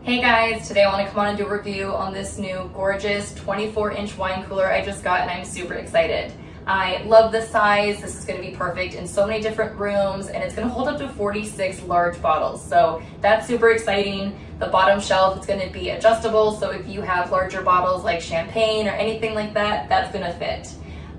Hey guys, today I want to come on and do a review on this new gorgeous 24-inch wine cooler I just got, and I'm super excited. I love the size. This is going to be perfect in so many different rooms, and it's going to hold up to 46 large bottles, so that's super exciting. The bottom shelf is going to be adjustable, so if you have larger bottles like champagne or anything like that, that's going to fit.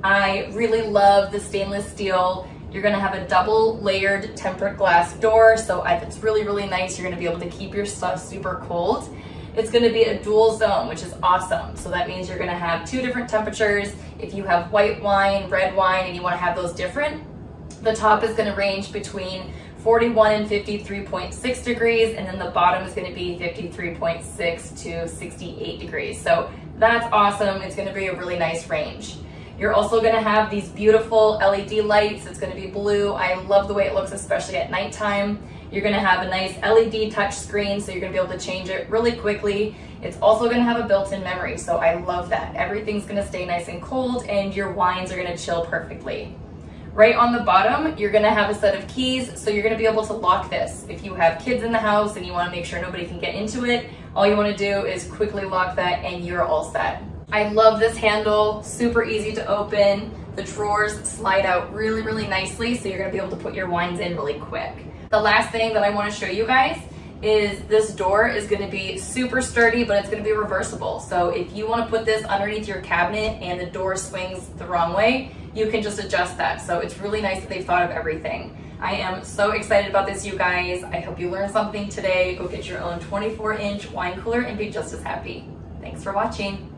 I really love the stainless steel. You're going to have a double layered tempered glass door, so it's really nice. You're going to be able to keep your stuff super cold. It's going to be a dual zone, which is awesome. So that means you're going to have two different temperatures. If you have white wine, red wine, and you want to have those different, the top is going to range between 41 and 53.6 degrees, and then the bottom is going to be 53.6 to 68 degrees. So that's awesome. It's going to be a really nice range. You're also going to have these beautiful LED lights. It's going to be blue. I love the way it looks, especially at nighttime. You're going to have a nice LED touch screen, so you're going to be able to change it really quickly. It's also going to have a built-in memory, so I love that. Everything's going to stay nice and cold, and your wines are going to chill perfectly. Right on the bottom, you're going to have a set of keys, so you're going to be able to lock this. If you have kids in the house and you want to make sure nobody can get into it, all you want to do is quickly lock that and you're all set. I love this handle, super easy to open. The drawers slide out really nicely, so you're gonna be able to put your wines in really quick. The last thing that I wanna show you guys is this door is gonna be super sturdy, but it's gonna be reversible. So if you wanna put this underneath your cabinet and the door swings the wrong way, you can just adjust that. So it's really nice that they've thought of everything. I am so excited about this, you guys. I hope you learned something today. Go get your own 24-inch wine cooler and be just as happy. Thanks for watching.